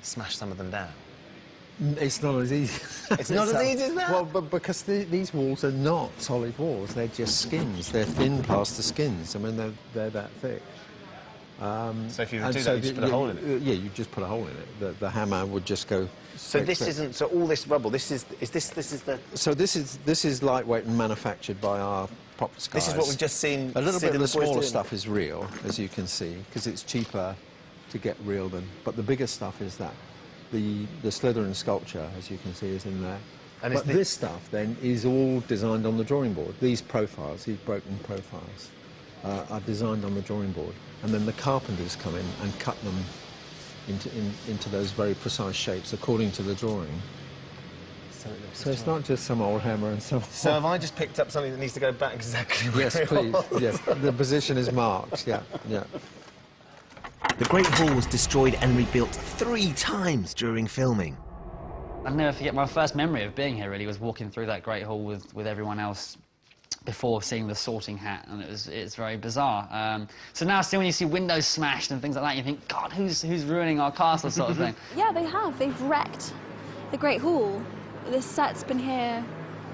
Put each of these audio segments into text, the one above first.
smash some of them down? It's not as easy. It's not as easy as that? Well, but because these walls are not solid walls, they're just skins. They're thin plaster skins. I mean, they're that thick. So if you do that, you just put a hole in it? Yeah, you just put a hole in it. The hammer would just go... So this isn't... So all this rubble, this is the... So this is lightweight and manufactured by our prop guys. This is what we've just seen... A little bit of the smaller stuff is real, as you can see, because it's cheaper to get real than... But the bigger stuff is that. The Slytherin sculpture, as you can see, is in there. And but this stuff, then, is all designed on the drawing board. These profiles, these broken profiles, are designed on the drawing board. And then the carpenters come in and cut them into those very precise shapes according to the drawing. So it's not just some old hammer and so on. So have I just picked up something that needs to go back exactly where Yes, please. Yes, the position is marked, yeah, yeah. The Great Hall was destroyed and rebuilt 3 times during filming. I'll never forget my first memory of being here, really, was walking through that Great Hall with everyone else before seeing the sorting hat, and it's very bizarre. So now still when you see windows smashed and things like that, you think, God, who's ruining our castle, sort of thing. Yeah, they have. They've wrecked the Great Hall. This set's been here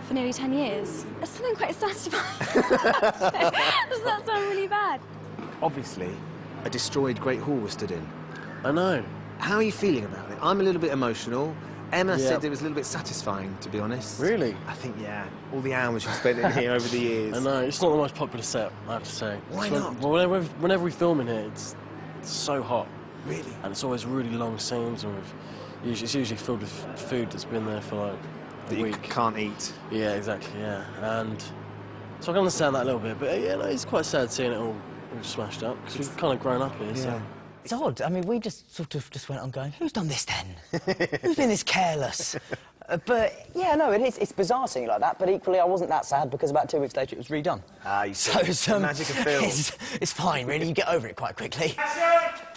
for nearly 10 years. There's something quite satisfying. Does that sound really bad? Obviously, a destroyed Great Hall was stood in. I know. How are you feeling about it? I'm a little bit emotional. Emma said it was a little bit satisfying, to be honest. Really? I think, yeah. All the hours you've spent in here over the years. I know. It's not the most popular set, I have to say. Why not? Well, whenever we film in here, it's so hot. Really? And it's always really long scenes, and it's usually filled with food that's been there for, like, a week. You can't eat. Yeah, exactly, yeah. And so I can understand that a little bit, but, yeah, no, it's quite sad seeing it all smashed up, because we've kind of grown up here, so... It's odd. I mean, we just sort of went on going, who's done this then? Who's been this careless? But, yeah, no, it's bizarre seeing it like that, but equally I wasn't that sad because about 2 weeks later it was redone. Ah, you see, the magic of film. It's fine, really. You get over it quite quickly.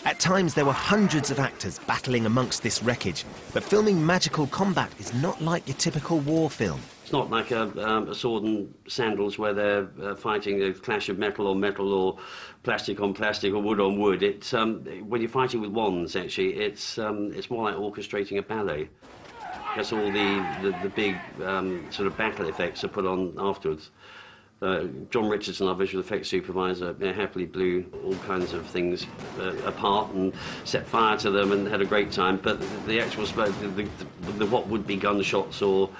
At times, there were hundreds of actors battling amongst this wreckage, but filming magical combat is not like your typical war film. It's not like a sword and sandals where they're fighting a clash of metal on metal or plastic on plastic or wood on wood. It's when you're fighting with wands, actually, it's more like orchestrating a ballet. That's all the big sort of battle effects are put on afterwards. John Richardson, our visual effects supervisor, happily blew all kinds of things apart and set fire to them and had a great time. But the actual the what would be gunshots or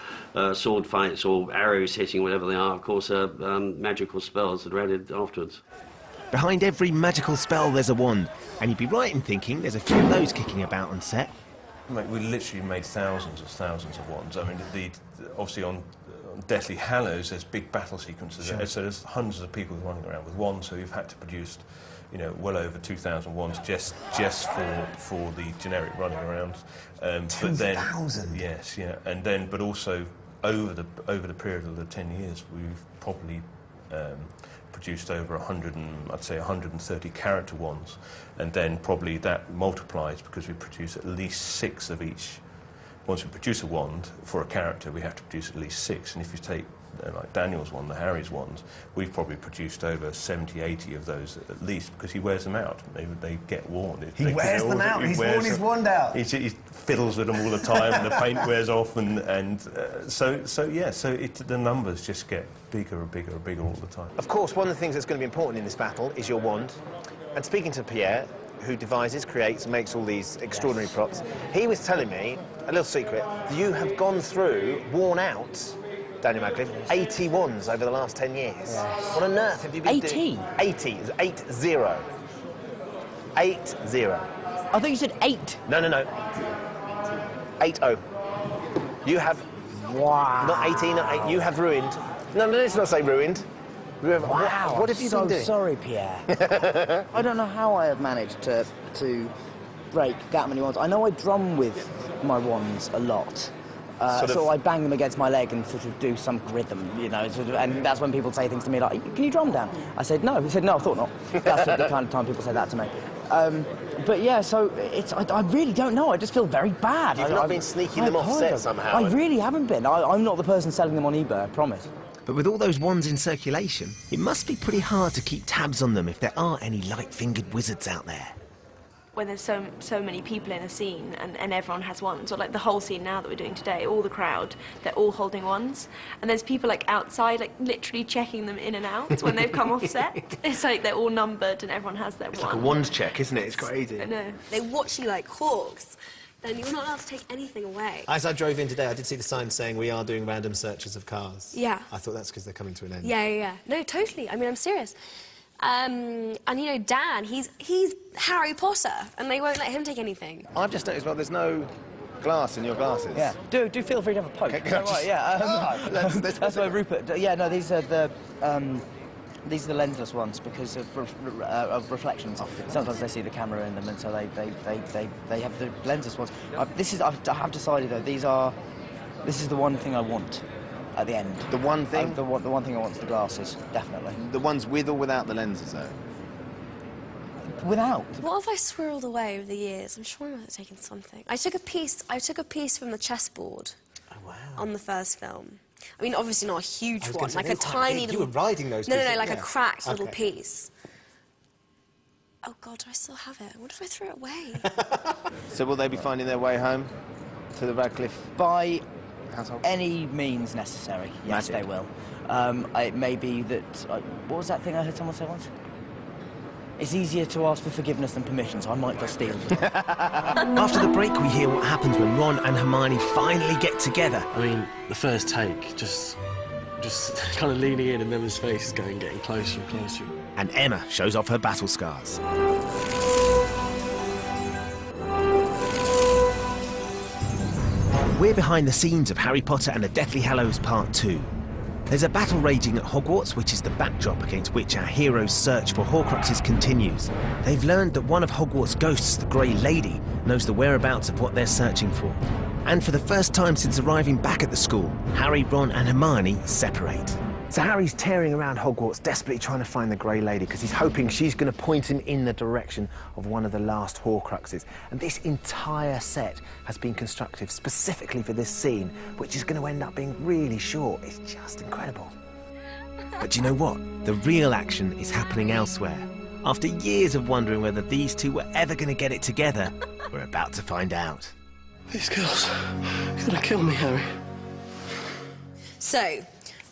sword fights or arrows hitting, whatever they are, of course, are magical spells that are added afterwards. Behind every magical spell, there's a wand, and you'd be right in thinking there's a few of those kicking about on set. We literally made thousands of wands. I mean, obviously on Deathly Hallows, there's big battle sequences. Sure. So there's hundreds of people running around with wands, so we've had to produce, you know, well over 2,000 wands just for the generic running around. 2,000? Yes, yeah, and then but also over the period of the 10 years, we've probably produced over 130 character wands, and then probably that multiplies because we produce at least 6 of each. Once we produce a wand for a character, we have to produce at least 6, and if you take like Daniel's wand, the Harry's wands, we've probably produced over 70, 80 of those at least, because he wears them out. They get worn. He wears them out? He's worn his wand out? He fiddles with them all the time, and the paint wears off, and so the numbers just get bigger and bigger and bigger all the time. Of course, one of the things that's going to be important in this battle is your wand. And speaking to Pierre, who devises, creates, and makes all these extraordinary props, he was telling me, a little secret, that you have gone through, worn out, Daniel Radcliffe, 80 wands over the last 10 years. Yes. What on earth have you been doing? 80? 80. 80. 80. I thought you said 8. No. 80. You have... Wow. Not 18, not 8. You have ruined... No, let's not say ruined. Wow. What have you been doing? Sorry, Pierre. I don't know how I have managed to break that many wands. I know I drum with my wands a lot. So I bang them against my leg and sort of do some rhythm, you know, and that's when people say things to me like, can you drum down? I said no. He said, no, I thought not. That's the kind of time people say that to me. But yeah, so I really don't know. I just feel very bad. You've not been sneaking them off set somehow? I really haven't been. I'm not the person selling them on eBay, I promise. But with all those wands in circulation, it must be pretty hard to keep tabs on them if there are any light-fingered wizards out there. when there's so many people in a scene and everyone has wands, or like the whole scene now that we're doing today, all the crowd, they're all holding wands, and there's people like outside, like literally checking them in and out when they've come off set. It's like they're all numbered and everyone has their wand. It's like a wand check, isn't it? It's crazy. I know. They watch you like hawks, then you're not allowed to take anything away. As I drove in today, I did see the sign saying we are doing random searches of cars. Yeah. I thought that's because they're coming to an end. Yeah. No, totally. I mean, I'm serious. And you know, Dan, he's Harry Potter, and they won't let him take anything. I've just noticed, well, there's no glass in your glasses. Yeah, do feel free to have a poke. Okay, right, yeah. That's why Rupert. Yeah, no, these are the lensless ones because of reflections. Sometimes they see the camera in them, and so they have the lensless ones. I have decided though, this is the one thing I want. At the end. The one thing? The one thing I want is the glasses, definitely. The ones with or without the lenses, though? Without. What have I swirled away over the years? I'm sure I must have taken something. I took a piece from the chessboard. Oh, wow. On the first film. I mean, obviously not a huge one, like a tiny little... You were riding those No, pieces. like a cracked little piece. Oh, God, do I still have it? What if I threw it away? So will they be finding their way home to the Radcliffe by household? Any means necessary? Yes, Magic. they will. It may be that... what was that thing I heard someone say once? It's easier to ask for forgiveness than permission, so I might just steal them. After the break, we hear what happens when Ron and Hermione finally get together. I mean, the first take, just kind of leaning in and then his face is getting closer and closer. And Emma shows off her battle scars. We're behind the scenes of Harry Potter and the Deathly Hallows Part 2. There's a battle raging at Hogwarts, which is the backdrop against which our heroes' search for Horcruxes continues. They've learned that one of Hogwarts' ghosts, the Grey Lady, knows the whereabouts of what they're searching for. And for the first time since arriving back at the school, Harry, Ron and Hermione separate. So Harry's tearing around Hogwarts, desperately trying to find the Grey Lady, because he's hoping she's going to point him in the direction of one of the last Horcruxes. And this entire set has been constructed specifically for this scene, which is going to end up being really short. It's just incredible. But do you know what? The real action is happening elsewhere. After years of wondering whether these two were ever going to get it together, we're about to find out. These girls are gonna kill me, Harry. So,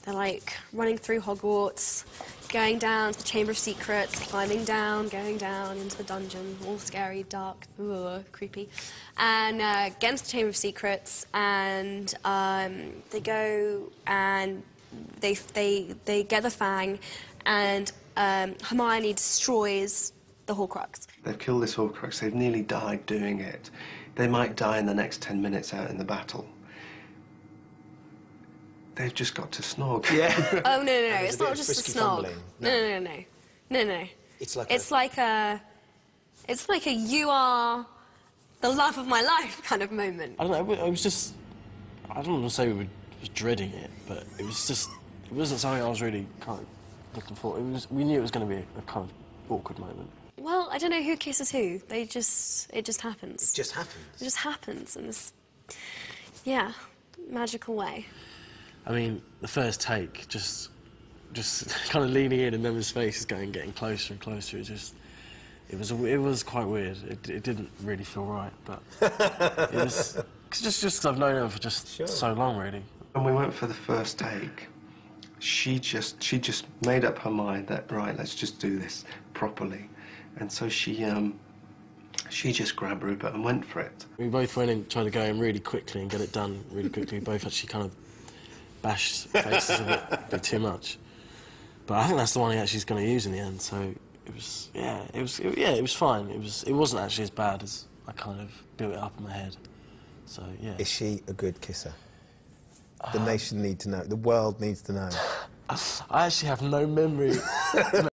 they're like running through Hogwarts, going down to the Chamber of Secrets, climbing down, going down into the dungeon, all scary, dark, creepy, and get into the Chamber of Secrets, and they go and they get the Fang, and Hermione destroys the Horcrux. They've killed this Horcrux. They've nearly died doing it. They might die in the next 10 minutes out in the battle. They've just got to snog. Yeah. Oh, no, it's not just a snog. No. It's like a you are the love of my life kind of moment. I don't know, it was just... I don't want to say we was dreading it, but it was just... It wasn't something I was really kind of looking for. We knew it was going to be a kind of awkward moment. Well, I don't know who kisses who. It just happens. It just happens? It just happens in this, yeah, magical way. I mean, the first take, just kind of leaning in and then his face is getting closer and closer. It was quite weird. It didn't really feel right, but it was just because I've known her for just so long, really. When we went for the first take, she just made up her mind that, right, let's just do this properly. And so she just grabbed Rupert and went for it. We both went in trying to go in really quickly and get it done really quickly. We both actually kind of bashed faces a bit too much. But I think that's the one he actually is going to use in the end. So it was, it was fine. It wasn't actually as bad as I kind of built it up in my head. So yeah. Is she a good kisser? The nation need to know. The world needs to know. I actually have no memory.